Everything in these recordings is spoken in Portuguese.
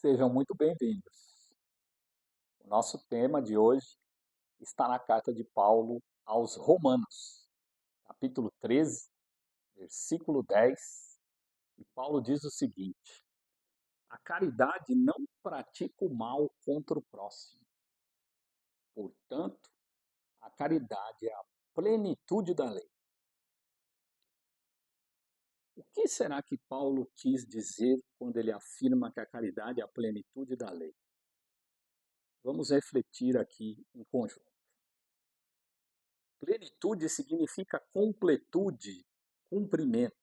Sejam muito bem-vindos. O nosso tema de hoje está na carta de Paulo aos Romanos, capítulo 13, versículo 10. E Paulo diz o seguinte: a caridade não pratica o mal contra o próximo. Portanto, a caridade é a plenitude da lei. O que será que Paulo quis dizer quando ele afirma que a caridade é a plenitude da lei? Vamos refletir aqui em conjunto. Plenitude significa completude, cumprimento.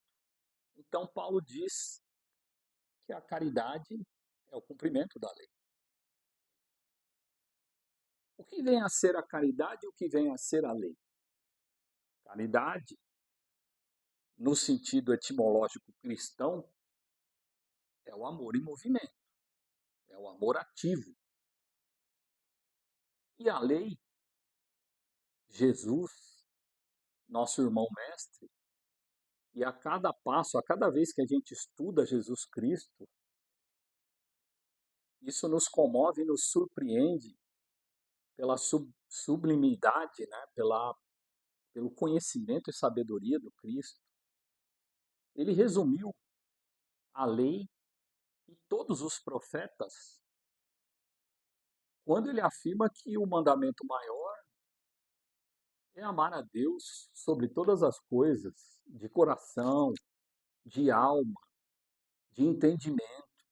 Então, Paulo diz que a caridade é o cumprimento da lei. O que vem a ser a caridade e o que vem a ser a lei? Caridade, no sentido etimológico cristão, é o amor em movimento, é o amor ativo. E a lei, Jesus, nosso irmão mestre, e a cada passo, a cada vez que a gente estuda Jesus Cristo, isso nos comove e nos surpreende pela sublimidade, né? Pelo conhecimento e sabedoria do Cristo. Ele resumiu a lei e todos os profetas quando ele afirma que o mandamento maior é amar a Deus sobre todas as coisas, de coração, de alma, de entendimento.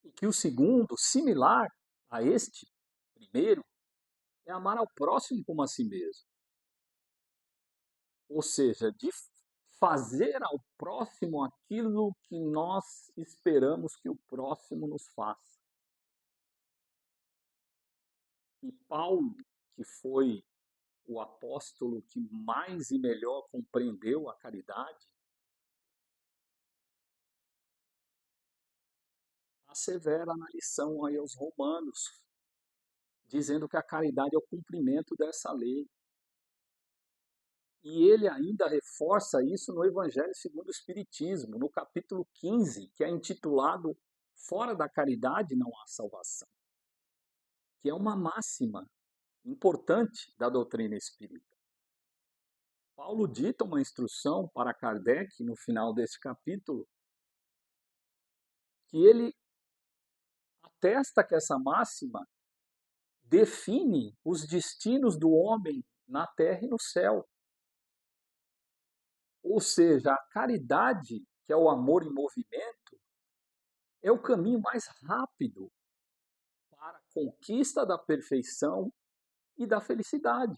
E que o segundo, similar a este primeiro, é amar ao próximo como a si mesmo. Ou seja, de fazer ao próximo aquilo que nós esperamos que o próximo nos faça. E Paulo, que foi o apóstolo que mais e melhor compreendeu a caridade, assevera na lição aí aos Romanos, dizendo que a caridade é o cumprimento dessa lei. E ele ainda reforça isso no Evangelho segundo o Espiritismo, no capítulo 15, que é intitulado Fora da caridade não há salvação, que é uma máxima importante da doutrina espírita. Paulo dita uma instrução para Kardec no final desse capítulo, que ele atesta que essa máxima define os destinos do homem na terra e no céu. Ou seja, a caridade, que é o amor em movimento, é o caminho mais rápido para a conquista da perfeição e da felicidade,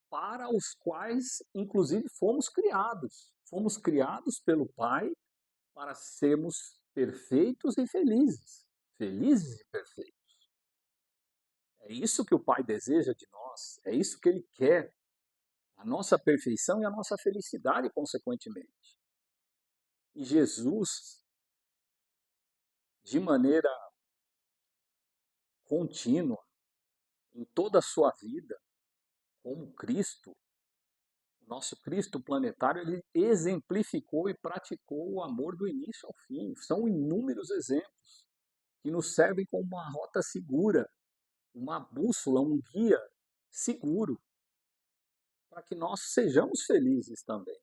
para os quais, inclusive, fomos criados. Fomos criados pelo Pai para sermos perfeitos e felizes. Felizes e perfeitos. É isso que o Pai deseja de nós, é isso que Ele quer. A nossa perfeição e a nossa felicidade, consequentemente. E Jesus, de maneira contínua, em toda a sua vida, como Cristo, o nosso Cristo planetário, ele exemplificou e praticou o amor do início ao fim. São inúmeros exemplos que nos servem como uma rota segura, uma bússola, um guia seguro, para que nós sejamos felizes também.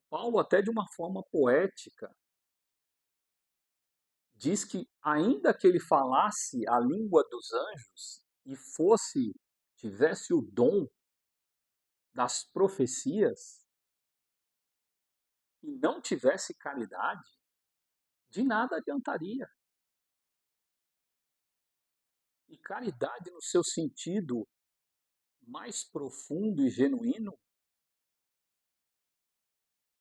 Paulo, até de uma forma poética, diz que ainda que ele falasse a língua dos anjos e tivesse o dom das profecias e não tivesse caridade, de nada adiantaria. E caridade no seu sentido mais profundo e genuíno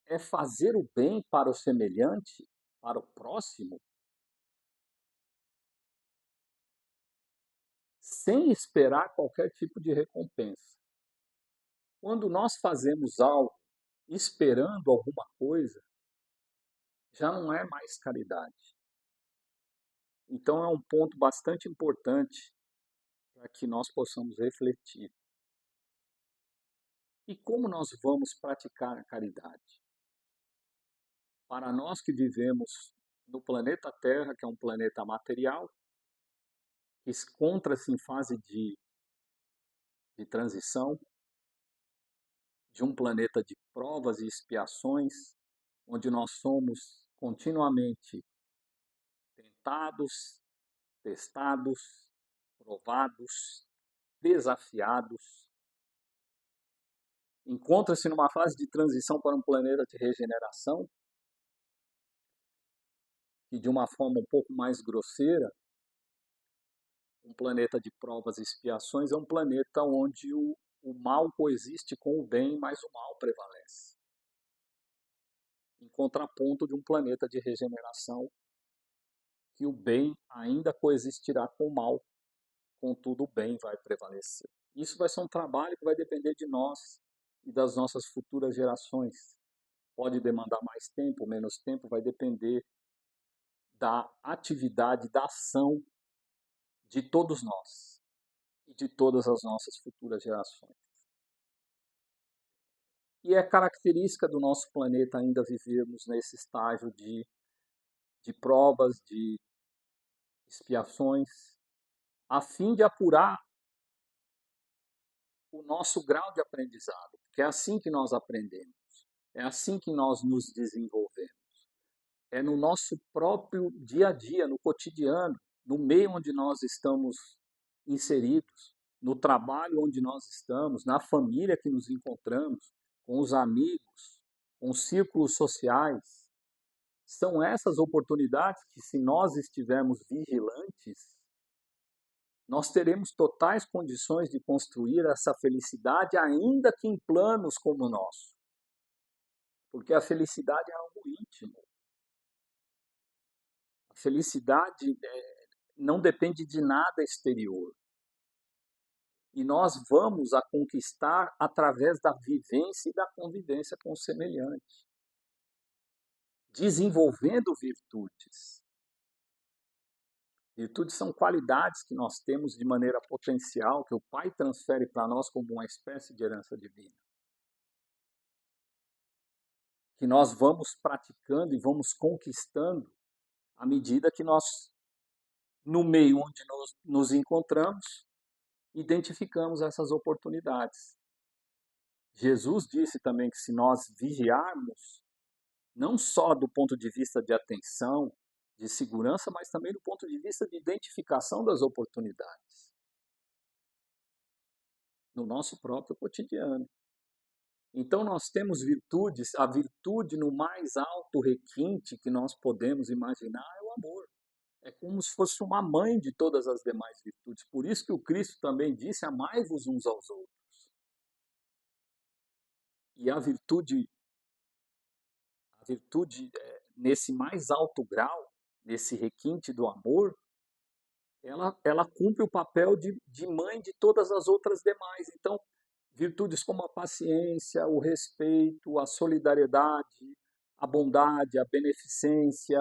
é fazer o bem para o semelhante, para o próximo, sem esperar qualquer tipo de recompensa. Quando nós fazemos algo esperando alguma coisa, já não é mais caridade. Então é um ponto bastante importante para que nós possamos refletir. E como nós vamos praticar a caridade? para nós que vivemos no planeta Terra, que é um planeta material, que encontra-se em fase de transição, de um planeta de provas e expiações, onde nós somos continuamente tentados, testados, provados, desafiados. Encontra-se numa fase de transição para um planeta de regeneração, e de uma forma um pouco mais grosseira, um planeta de provas e expiações é um planeta onde o mal coexiste com o bem, mas o mal prevalece. Em contraponto de um planeta de regeneração, que o bem ainda coexistirá com o mal, contudo o bem vai prevalecer. Isso vai ser um trabalho que vai depender de nós e das nossas futuras gerações. Pode demandar mais tempo, menos tempo, vai depender da atividade, da ação de todos nós e de todas as nossas futuras gerações. E é característica do nosso planeta ainda vivermos nesse estágio de provas, de expiações, a fim de apurar o nosso grau de aprendizado, porque é assim que nós aprendemos, é assim que nós nos desenvolvemos. É no nosso próprio dia a dia, no cotidiano, no meio onde nós estamos inseridos, no trabalho onde nós estamos, na família que nos encontramos, com os amigos, com os círculos sociais. São essas oportunidades que, se nós estivermos vigilantes, nós teremos totais condições de construir essa felicidade, ainda que em planos como o nosso. Porque a felicidade é algo íntimo. A felicidade não depende de nada exterior. E nós vamos a conquistar através da vivência e da convivência com o semelhante, desenvolvendo virtudes. Virtudes são qualidades que nós temos de maneira potencial, que o Pai transfere para nós como uma espécie de herança divina. Que nós vamos praticando e vamos conquistando à medida que nós, no meio onde nos encontramos, identificamos essas oportunidades. Jesus disse também que, se nós vigiarmos, não só do ponto de vista de atenção, de segurança, mas também do ponto de vista de identificação das oportunidades no nosso próprio cotidiano. Então nós temos virtudes, a virtude no mais alto requinte que nós podemos imaginar é o amor. É como se fosse uma mãe de todas as demais virtudes. Por isso que o Cristo também disse: amai-vos uns aos outros. E a virtude nesse mais alto grau, nesse requinte do amor, ela cumpre o papel de mãe de todas as outras demais. Então, virtudes como a paciência, o respeito, a solidariedade, a bondade, a beneficência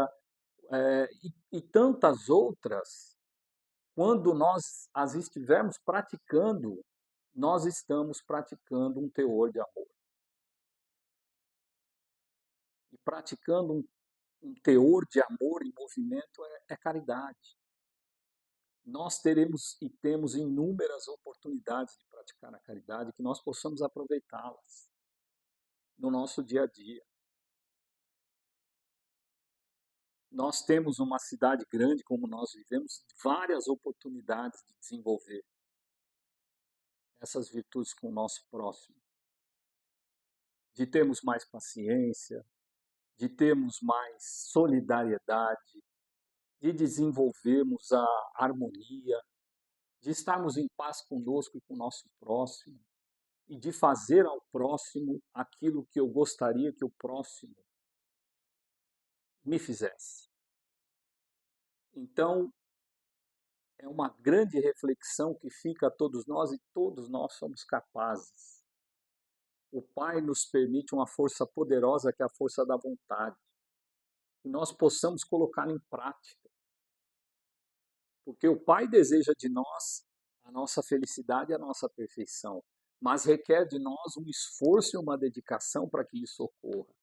e tantas outras, quando nós as estivermos praticando, nós estamos praticando um teor de amor. E praticando um teor de amor em movimento é caridade. Nós teremos e temos inúmeras oportunidades de praticar a caridade, que nós possamos aproveitá-las no nosso dia a dia. Nós temos uma cidade grande como nós vivemos, várias oportunidades de desenvolver essas virtudes com o nosso próximo, de termos mais paciência, de termos mais solidariedade, de desenvolvermos a harmonia, de estarmos em paz conosco e com o nosso próximo, e de fazer ao próximo aquilo que eu gostaria que o próximo me fizesse. Então, é uma grande reflexão que fica a todos nós, e todos nós somos capazes. O Pai nos permite uma força poderosa, que é a força da vontade, que nós possamos colocá-la em prática. Porque o Pai deseja de nós a nossa felicidade e a nossa perfeição, mas requer de nós um esforço e uma dedicação para que isso ocorra.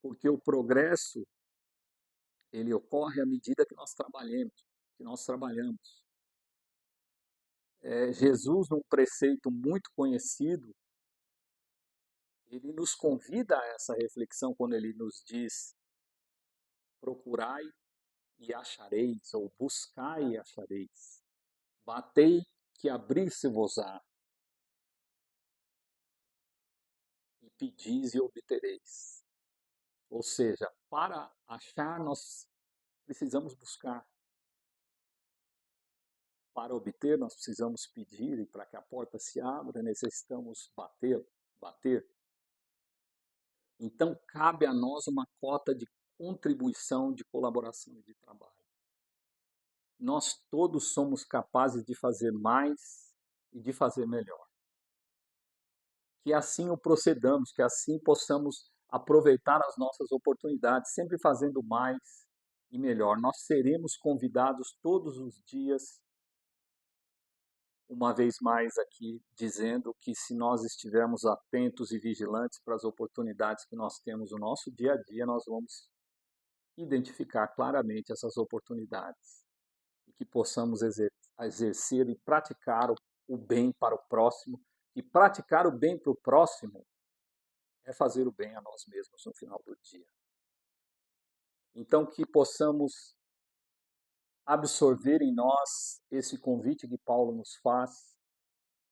porque o progresso ele ocorre à medida que nós trabalhamos. Jesus, num preceito muito conhecido, ele nos convida a essa reflexão quando ele nos diz: procurai e achareis, ou buscai e achareis, batei que abrir-se-vos-á, e pedis e obtereis. Ou seja, para achar nós precisamos buscar, para obter nós precisamos pedir, e para que a porta se abra necessitamos bater. Então cabe a nós uma cota de contribuição, de colaboração e de trabalho. Nós todos somos capazes de fazer mais e de fazer melhor. Que assim o procedamos, que assim possamos aproveitar as nossas oportunidades, sempre fazendo mais e melhor. Nós seremos convidados todos os dias, uma vez mais aqui, dizendo que se nós estivermos atentos e vigilantes para as oportunidades que nós temos no nosso dia a dia, nós vamos identificar claramente essas oportunidades e que possamos exercer e praticar o bem para o próximo. E praticar o bem para o próximo é fazer o bem a nós mesmos no final do dia. Então, que possamos absorver em nós esse convite que Paulo nos faz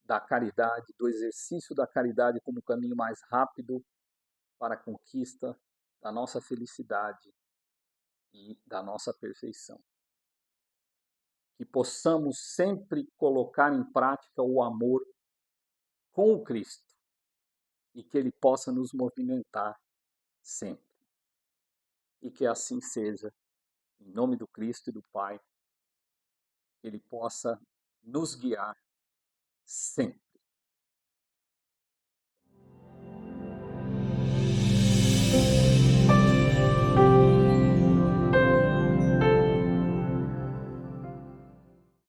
da caridade, do exercício da caridade como caminho mais rápido para a conquista da nossa felicidade e da nossa perfeição. Que possamos sempre colocar em prática o amor com o Cristo e que Ele possa nos movimentar sempre. E que assim seja, em nome do Cristo e do Pai, que Ele possa nos guiar sempre.